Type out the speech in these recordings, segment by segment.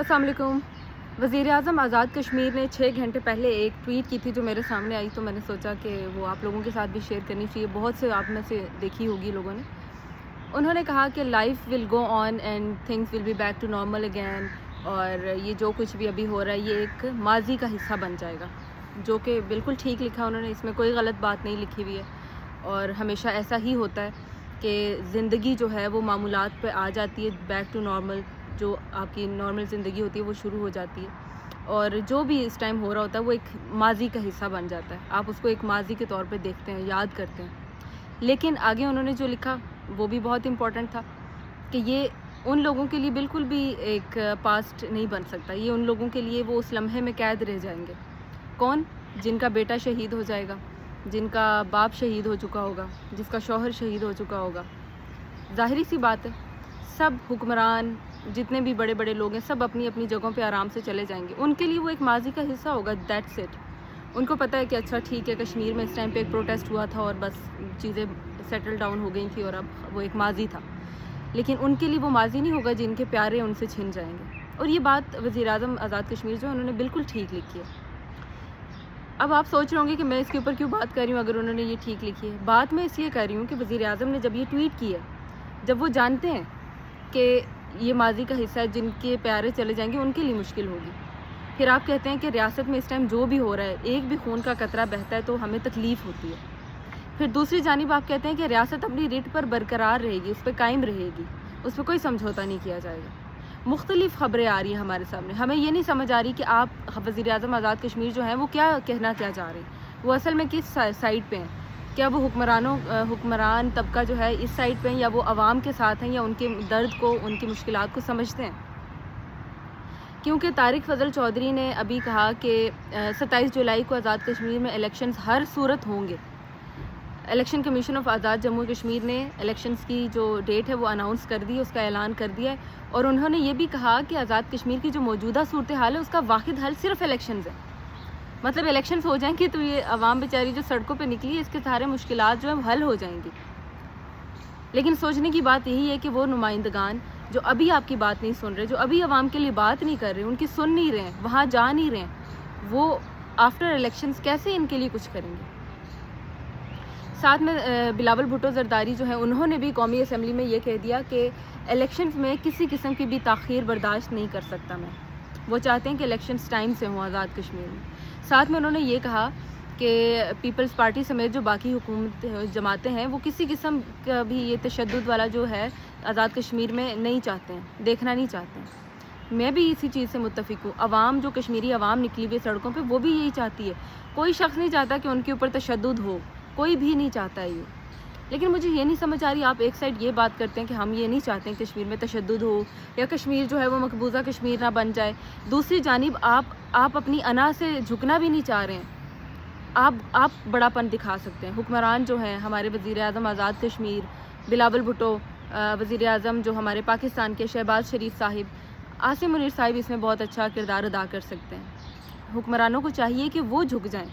السلام علیکم۔ وزیر اعظم آزاد کشمیر نے 6 گھنٹے پہلے ایک ٹویٹ کی تھی جو میرے سامنے آئی، تو میں نے سوچا کہ وہ آپ لوگوں کے ساتھ بھی شیئر کرنی چاہیے۔ بہت سے آپ میں سے دیکھی ہوگی لوگوں نے۔ انہوں نے کہا کہ life will go on and things will be back to normal again, اور یہ جو کچھ بھی ابھی ہو رہا ہے یہ ایک ماضی کا حصہ بن جائے گا، جو کہ بالکل ٹھیک لکھا انہوں نے، اس میں کوئی غلط بات نہیں لکھی ہوئی ہے۔ اور ہمیشہ ایسا ہی ہوتا ہے کہ زندگی جو ہے وہ معمولات پہ آ جاتی ہے، بیک ٹو نارمل، جو آپ کی نارمل زندگی ہوتی ہے وہ شروع ہو جاتی ہے، اور جو بھی اس ٹائم ہو رہا ہوتا ہے وہ ایک ماضی کا حصہ بن جاتا ہے۔ آپ اس کو ایک ماضی کے طور پہ دیکھتے ہیں، یاد کرتے ہیں۔ لیکن آگے انہوں نے جو لکھا وہ بھی بہت امپورٹنٹ تھا کہ یہ ان لوگوں کے لیے بالکل بھی ایک پاسٹ نہیں بن سکتا، یہ ان لوگوں کے لیے وہ اس لمحے میں قید رہ جائیں گے۔ کون؟ جن کا بیٹا شہید ہو جائے گا، جن کا باپ شہید ہو چکا ہوگا، جس کا شوہر شہید ہو چکا ہوگا۔ ظاہری سی بات ہے، سب حکمران جتنے بھی بڑے بڑے لوگ ہیں سب اپنی اپنی جگہوں پہ آرام سے چلے جائیں گے، ان کے لیے وہ ایک ماضی کا حصہ ہوگا، دیٹس اٹ۔ ان کو پتہ ہے کہ اچھا ٹھیک ہے، کشمیر میں اس ٹائم پہ ایک پروٹیسٹ ہوا تھا اور بس چیزیں سیٹل ڈاؤن ہو گئی تھی اور اب وہ ایک ماضی تھا، لیکن ان کے لیے وہ ماضی نہیں ہوگا جن کے پیارے ان سے چھن جائیں گے۔ اور یہ بات وزیر اعظم آزاد کشمیر جو انہوں نے بالکل ٹھیک لکھی ہے۔ اب آپ سوچ رہے ہوں گے کہ میں اس کے اوپر کیوں بات کر رہی ہوں اگر انہوں نے یہ ٹھیک لکھی ہے۔ بات میں اس لیے کر رہی ہوں کہ وزیر اعظم نے جب یہ ٹویٹ کی ہے، جب وہ جانتے ہیں کہ یہ ماضی کا حصہ ہے، جن کے پیارے چلے جائیں گے ان کے لیے مشکل ہوگی، پھر آپ کہتے ہیں کہ ریاست میں اس ٹائم جو بھی ہو رہا ہے ایک بھی خون کا قطرہ بہتا ہے تو ہمیں تکلیف ہوتی ہے، پھر دوسری جانب آپ کہتے ہیں کہ ریاست اپنی ریٹ پر برقرار رہے گی، اس پہ قائم رہے گی، اس پہ کوئی سمجھوتا نہیں کیا جائے گا۔ مختلف خبریں آ رہی ہیں ہمارے سامنے، ہمیں یہ نہیں سمجھ آ رہی کہ آپ وزیر اعظم آزاد کشمیر جو ہیں وہ کیا کہنا کیا چاہ رہے ہیں، وہ اصل میں کس سائڈ پہ ہیں؟ کیا وہ حکمران طبقہ جو ہے اس سائڈ پہ ہیں، یا وہ عوام کے ساتھ ہیں، یا ان کے درد کو، ان کی مشکلات کو سمجھتے ہیں؟ کیونکہ طارق فضل چودھری نے ابھی کہا کہ 27 جولائی کو آزاد کشمیر میں الیکشنز ہر صورت ہوں گے۔ الیکشن کمیشن آف آزاد جموں کشمیر نے الیکشنز کی جو ڈیٹ ہے وہ اناؤنس کر دی ہے، اس کا اعلان کر دیا ہے، اور انہوں نے یہ بھی کہا کہ آزاد کشمیر کی جو موجودہ صورتحال ہے اس کا واحد حل صرف الیکشنز ہے۔ مطلب الیکشنز ہو جائیں گے تو یہ عوام بیچاری جو سڑکوں پہ نکلی ہے اس کے سارے مشکلات جو ہیں حل ہو جائیں گی۔ لیکن سوچنے کی بات یہی ہے کہ وہ نمائندگان جو ابھی آپ کی بات نہیں سن رہے، جو ابھی عوام کے لیے بات نہیں کر رہے، ان کی سن نہیں رہے، وہاں جا نہیں رہے، وہ آفٹر الیکشنز کیسے ان کے لیے کچھ کریں گے؟ ساتھ میں بلاول بھٹو زرداری جو ہیں انہوں نے بھی قومی اسمبلی میں یہ کہہ دیا کہ الیکشنز میں کسی قسم کی بھی تاخیر برداشت نہیں کر سکتا میں۔ وہ چاہتے ہیں کہ الیکشنز ٹائم سے ہوں آزاد کشمیر میں۔ ساتھ میں انہوں نے یہ کہا کہ پیپلز پارٹی سمیت جو باقی حکومت جماعتیں ہیں وہ کسی قسم کا بھی یہ تشدد والا جو ہے آزاد کشمیر میں نہیں چاہتے ہیں، دیکھنا نہیں چاہتے ہیں۔ میں بھی اسی چیز سے متفق ہوں۔ عوام جو کشمیری عوام نکلی ہوئی سڑکوں پہ وہ بھی یہی چاہتی ہے، کوئی شخص نہیں چاہتا کہ ان کے اوپر تشدد ہو، کوئی بھی نہیں چاہتا ہے یہ۔ لیکن مجھے یہ نہیں سمجھ آ رہی، آپ ایک سائڈ یہ بات کرتے ہیں کہ ہم یہ نہیں چاہتے ہیں کشمیر میں تشدد ہو یا کشمیر جو ہے وہ مقبوضہ کشمیر نہ بن جائے، دوسری جانب آپ اپنی انا سے جھکنا بھی نہیں چاہ رہے ہیں۔ آپ بڑا پن دکھا سکتے ہیں۔ حکمران جو ہیں ہمارے وزیر اعظم آزاد کشمیر، بلاول بھٹو وزیر اعظم جو ہمارے پاکستان کے، شہباز شریف صاحب، عاصم منیر صاحب اس میں بہت اچھا کردار ادا کر سکتے ہیں۔ حکمرانوں کو چاہیے کہ وہ جھک جائیں،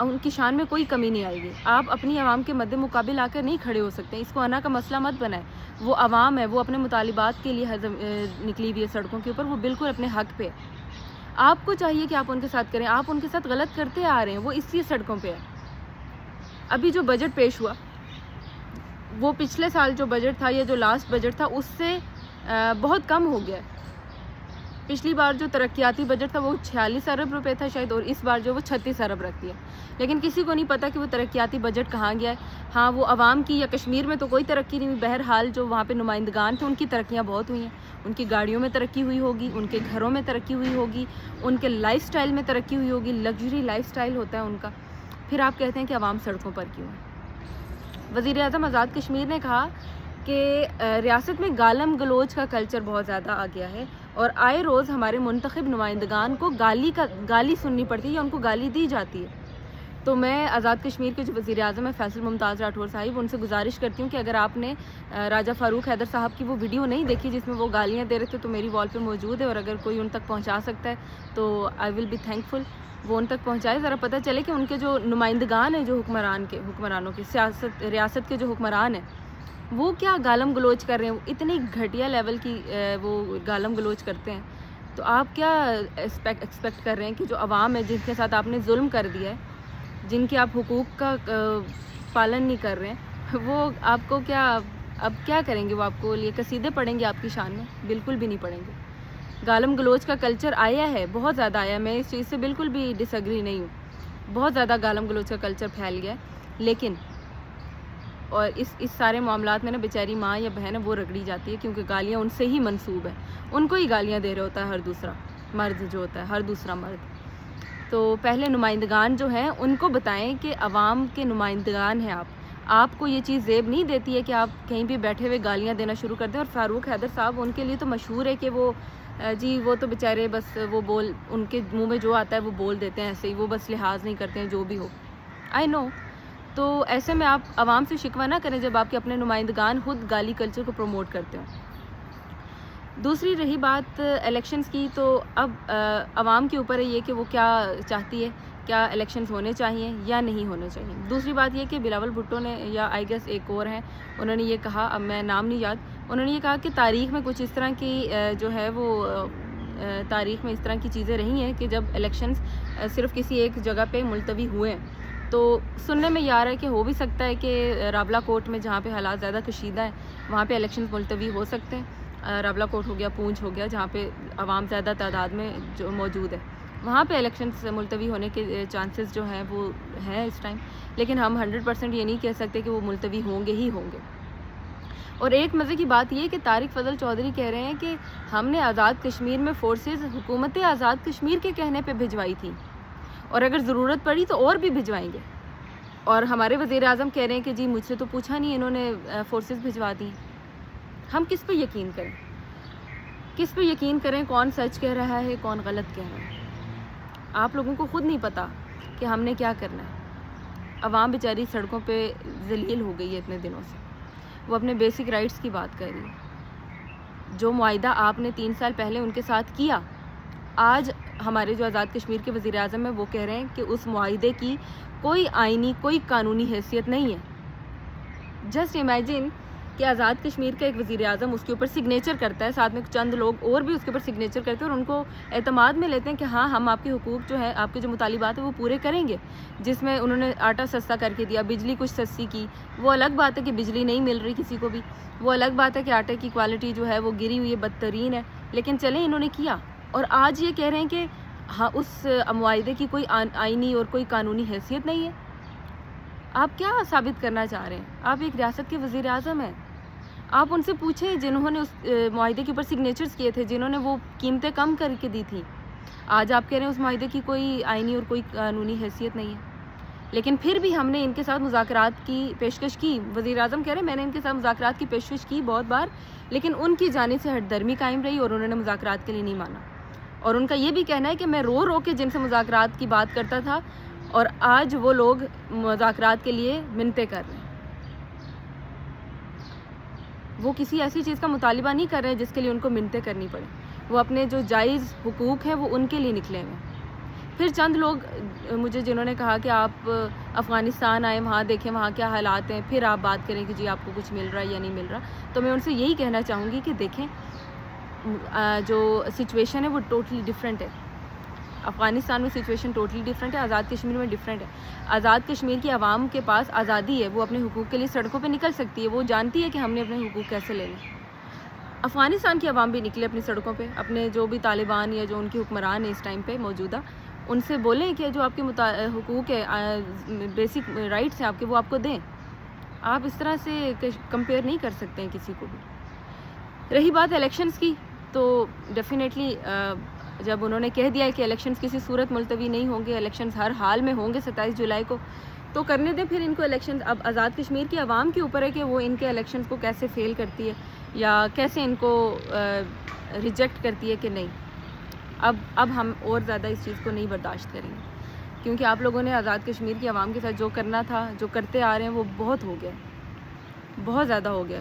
ان کی شان میں کوئی کمی نہیں آئے گی۔ آپ اپنی عوام کے مد مقابل آ کر نہیں کھڑے ہو سکتے، اس کو انا کا مسئلہ مت بنائیں۔ وہ عوام ہے، وہ اپنے مطالبات کے لیے نکلی ہوئی ہے سڑکوں کے اوپر، وہ بالکل اپنے حق پہ ہے۔ آپ کو چاہیے کہ آپ ان کے ساتھ کریں، آپ ان کے ساتھ غلط کرتے آ رہے ہیں، وہ اس لیے سڑکوں پہ ہے۔ ابھی جو بجٹ پیش ہوا وہ پچھلے سال جو بجٹ تھا یا جو لاسٹ بجٹ تھا اس سے بہت کم ہو گیا ہے۔ پچھلی بار جو ترقیاتی بجٹ تھا وہ 46 ارب روپے تھا شاید، اور اس بار جو وہ 36 ارب رکھ دیا، لیکن کسی کو نہیں پتا کہ وہ ترقیاتی بجٹ کہاں گیا ہے۔ ہاں، وہ عوام کی یا کشمیر میں تو کوئی ترقی نہیں ہوئی، بہرحال جو وہاں پہ نمائندگان تھے ان کی ترقیاں بہت ہوئی ہیں، ان کی گاڑیوں میں ترقی ہوئی ہوگی، ان کے گھروں میں ترقی ہوئی ہوگی، ان کے لائف سٹائل میں ترقی ہوئی ہوگی، لگژری لائف سٹائل ہوتا ہے ان کا۔ پھر آپ کہتے ہیں کہ عوام سڑکوں پر کیوں ہے؟ وزیر اعظم آزاد کشمیر نے کہا کہ ریاست میں گالم گلوچ کا کلچر بہت زیادہ آ گیا ہے، اور آئے روز ہمارے منتخب نمائندگان کو گالی سننی پڑتی ہے یا ان کو گالی دی جاتی ہے۔ تو میں آزاد کشمیر کے جو وزیر اعظم ہیں فیصل ممتاز راٹھور صاحب، ان سے گزارش کرتی ہوں کہ اگر آپ نے راجہ فاروق حیدر صاحب کی وہ ویڈیو نہیں دیکھی جس میں وہ گالیاں دے رہے تھے تو میری وال پہ موجود ہے، اور اگر کوئی ان تک پہنچا سکتا ہے تو آئی ول بی تھینک فل، وہ ان تک پہنچائے، ذرا پتہ چلے کہ ان کے جو نمائندگان ہیں، جو حکمرانوں کے ریاست کے جو حکمران ہیں وہ کیا گالم گلوچ کر رہے ہیں، اتنی گھٹیا لیول کی وہ گالم گلوچ کرتے ہیں۔ تو آپ کیا ایکسپیکٹ کر رہے ہیں کہ جو عوام ہے جن کے ساتھ آپ نے ظلم کر دیا ہے, جن کے آپ حقوق کا پالن نہیں کر رہے ہیں, وہ آپ کو کیا اب کیا کریں گے؟ وہ آپ کو لیے قصیدے پڑھیں گے آپ کی شان میں؟ بالکل بھی نہیں پڑھیں گے. گالم گلوچ کا کلچر آیا ہے, بہت زیادہ آیا ہے, میں اس چیز سے بالکل بھی ڈس ایگری نہیں ہوں. بہت زیادہ گالم گلوچ کا کلچر پھیل گیا ہے, لیکن اور اس سارے معاملات میں نا بیچاری ماں یا بہن ہے وہ رگڑی جاتی ہے, کیونکہ گالیاں ان سے ہی منسوب ہیں, ان کو ہی گالیاں دے رہا ہوتا ہے ہر دوسرا مرد جو ہوتا ہے, ہر دوسرا مرد. تو پہلے نمائندگان جو ہیں ان کو بتائیں کہ عوام کے نمائندگان ہیں آپ کو یہ چیز زیب نہیں دیتی ہے کہ آپ کہیں بھی بیٹھے ہوئے گالیاں دینا شروع کر دیں. اور فاروق حیدر صاحب, ان کے لیے تو مشہور ہے کہ وہ جی وہ تو بیچارے بس وہ ان کے منہ میں جو آتا ہے وہ بول دیتے ہیں ایسے ہی, وہ بس لحاظ نہیں کرتے ہیں جو بھی ہو. آئی نو. تو ایسے میں آپ عوام سے شکوہ نہ کریں جب آپ کے اپنے نمائندگان خود گالی کلچر کو پروموٹ کرتے ہوں. دوسری رہی بات الیکشنز کی, تو اب عوام کے اوپر ہے یہ کہ وہ کیا چاہتی ہے, کیا الیکشنز ہونے چاہیے یا نہیں ہونے چاہیے. دوسری بات یہ کہ بلاول بھٹو نے, یا آئی گیس ایک اور ہیں, انہوں نے یہ کہا, اب میں نام نہیں یاد, انہوں نے یہ کہا کہ تاریخ میں کچھ اس طرح کی جو ہے وہ تاریخ میں اس طرح کی چیزیں رہی ہیں کہ جب الیکشنز صرف کسی ایک جگہ پہ ملتوی ہوئے ہیں. تو سننے میں یہ آ رہا ہے کہ ہو بھی سکتا ہے کہ رابلہ کوٹ میں جہاں پہ حالات زیادہ کشیدہ ہیں وہاں پہ الیکشنز ملتوی ہو سکتے ہیں. رابلہ کوٹ ہو گیا, پونچھ ہو گیا, جہاں پہ عوام زیادہ تعداد میں جو موجود ہے, وہاں پہ الیکشنز ملتوی ہونے کے چانسز جو ہیں وہ ہیں اس ٹائم. لیکن ہم 100% یہ نہیں کہہ سکتے کہ وہ ملتوی ہوں گے ہی ہوں گے. اور ایک مزے کی بات یہ کہ طارق فضل چودھری کہہ رہے ہیں کہ ہم نے آزاد کشمیر میں فورسز حکومت آزاد کشمیر کے کہنے پہ بھجوائی تھی, اور اگر ضرورت پڑی تو اور بھی بھجوائیں گے. اور ہمارے وزیر اعظم کہہ رہے ہیں کہ جی مجھ سے تو پوچھا نہیں, انہوں نے فورسز بھجوا دی. ہم کس پہ یقین کریں؟ کس پہ یقین کریں؟ کون سچ کہہ رہا ہے, کون غلط کہہ رہا ہے؟ آپ لوگوں کو خود نہیں پتہ کہ ہم نے کیا کرنا ہے. عوام بیچاری سڑکوں پہ ذلیل ہو گئی ہے اتنے دنوں سے, وہ اپنے بیسک رائٹس کی بات کر رہی ہے. جو معاہدہ آپ نے 3 سال پہلے ان کے ساتھ کیا, آج ہمارے جو آزاد کشمیر کے وزیر اعظم ہیں وہ کہہ رہے ہیں کہ اس معاہدے کی کوئی آئینی, کوئی قانونی حیثیت نہیں ہے. جسٹ امیجن کہ آزاد کشمیر کا ایک وزیر اعظم اس کے اوپر سگنیچر کرتا ہے, ساتھ میں چند لوگ اور بھی اس کے اوپر سگنیچر کرتے ہیں, اور ان کو اعتماد میں لیتے ہیں کہ ہاں ہم آپ کے حقوق جو ہے, آپ کے جو مطالبات ہیں وہ پورے کریں گے. جس میں انہوں نے آٹا سستا کر کے دیا, بجلی کچھ سستی کی. وہ الگ بات ہے کہ بجلی نہیں مل رہی کسی کو بھی, وہ الگ بات ہے کہ آٹے کی کوالٹی جو ہے وہ گری ہوئی ہے, بدترین ہے, لیکن چلیں انہوں نے کیا. اور آج یہ کہہ رہے ہیں کہ ہاں اس معاہدے کی کوئی آئینی اور کوئی قانونی حیثیت نہیں ہے. آپ کیا ثابت کرنا چاہ رہے ہیں؟ آپ ایک ریاست کے وزیر اعظم ہیں. آپ ان سے پوچھیں جنہوں نے اس معاہدے کے اوپر سگنیچرز کیے تھے, جنہوں نے وہ قیمتیں کم کر کے دی تھیں. آج آپ کہہ رہے ہیں اس معاہدے کی کوئی آئینی اور کوئی قانونی حیثیت نہیں ہے. لیکن پھر بھی ہم نے ان کے ساتھ مذاکرات کی پیشکش کی. وزیر اعظم کہہ رہے ہیں میں نے ان کے ساتھ مذاکرات کی پیشکش کی بہت بار, لیکن ان کی جانب سے ہٹ درمی قائم رہی اور انہوں نے مذاکرات کے لیے نہیں مانا. اور ان کا یہ بھی کہنا ہے کہ میں رو رو کے جن سے مذاکرات کی بات کرتا تھا, اور آج وہ لوگ مذاکرات کے لیے منتیں کر رہے ہیں. وہ کسی ایسی چیز کا مطالبہ نہیں کر رہے ہیں جس کے لیے ان کو منتیں کرنی پڑے. وہ اپنے جو جائز حقوق ہیں وہ ان کے لیے نکلے ہوئے ہیں. پھر چند لوگ مجھے جنہوں نے کہا کہ آپ افغانستان آئیں, وہاں دیکھیں وہاں کیا حالات ہیں, پھر آپ بات کریں کہ جی آپ کو کچھ مل رہا ہے یا نہیں مل رہا. تو میں ان سے یہی کہنا چاہوں گی کہ دیکھیں جو سچویشن ہے وہ ٹوٹلی ڈیفرنٹ ہے. افغانستان میں سچویشن ٹوٹلی ڈیفرنٹ ہے, آزاد کشمیر میں ڈیفرنٹ ہے. آزاد کشمیر کی عوام کے پاس آزادی ہے, وہ اپنے حقوق کے لیے سڑکوں پہ نکل سکتی ہے, وہ جانتی ہے کہ ہم نے اپنے حقوق کیسے لے لیں. افغانستان کی عوام بھی نکلے اپنی سڑکوں پہ, اپنے جو بھی طالبان یا جو ان کی حکمران ہیں اس ٹائم پہ موجودہ, ان سے بولیں کہ جو آپ کے حقوق ہے, بیسک رائٹس ہیں آپ کے, وہ آپ کو دیں. آپ اس طرح سے کمپیئر نہیں کر سکتے ہیں کسی کو بھی. رہی بات الیکشنز کی, تو ڈیفینیٹلی جب انہوں نے کہہ دیا ہے کہ الیکشنز کسی صورت ملتوی نہیں ہوں گے, الیکشنز ہر حال میں ہوں گے 27 جولائی کو, تو کرنے دیں پھر ان کو الیکشنز. اب آزاد کشمیر کی عوام کے اوپر ہے کہ وہ ان کے الیکشنز کو کیسے فیل کرتی ہے یا کیسے ان کو ریجیکٹ کرتی ہے کہ نہیں. اب ہم اور زیادہ اس چیز کو نہیں برداشت کریں گے, کیونکہ آپ لوگوں نے آزاد کشمیر کی عوام کے ساتھ جو کرنا تھا, جو کرتے آ رہے ہیں, وہ بہت ہو گیا, بہت زیادہ ہو گیا.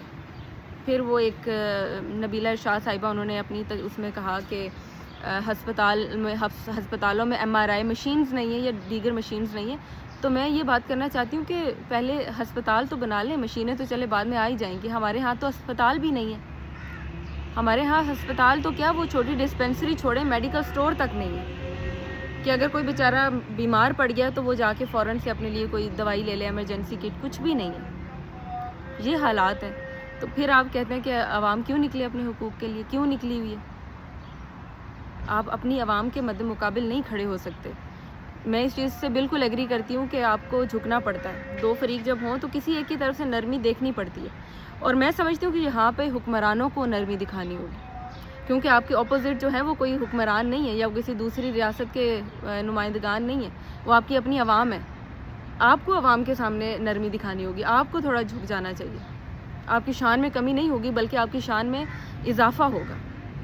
پھر وہ ایک نبیلہ ارشاد صاحبہ, انہوں نے اپنی اس میں کہا کہ ہسپتالوں میں MRI مشینز نہیں ہیں یا دیگر مشینز نہیں ہیں. تو میں یہ بات کرنا چاہتی ہوں کہ پہلے ہسپتال تو بنا لیں, مشینیں تو چلے بعد میں آ ہی جائیں گی. ہمارے ہاں تو ہسپتال بھی نہیں ہے. ہمارے ہاں ہسپتال تو کیا، وہ چھوٹی ڈسپینسری چھوڑیں، میڈیکل سٹور تک نہیں ہے کہ اگر کوئی بیچارہ بیمار پڑ گیا تو وہ جا کے فوراً سے اپنے لیے کوئی دوائی لے لے، ایمرجنسی کٹ، کچھ بھی نہیں ہے. یہ حالات ہیں. تو پھر آپ کہتے ہیں کہ عوام کیوں نکلے اپنے حقوق کے لیے؟ کیوں نکلی ہوئی ہے؟ آپ اپنی عوام کے مد مقابل نہیں کھڑے ہو سکتے. میں اس چیز سے بالکل ایگری کرتی ہوں کہ آپ کو جھکنا پڑتا ہے. دو فریق جب ہوں تو کسی ایک کی طرف سے نرمی دیکھنی پڑتی ہے، اور میں سمجھتی ہوں کہ یہاں پہ حکمرانوں کو نرمی دکھانی ہوگی، کیونکہ آپ کے اپوزٹ جو ہے وہ کوئی حکمران نہیں ہے یا کسی دوسری ریاست کے نمائندگان نہیں ہیں، وہ آپ کی اپنی عوام ہے. آپ کو عوام کے سامنے نرمی دکھانی ہوگی، آپ کو تھوڑا جھک جانا چاہیے. آپ کی شان میں کمی نہیں ہوگی بلکہ آپ کی شان میں اضافہ ہوگا.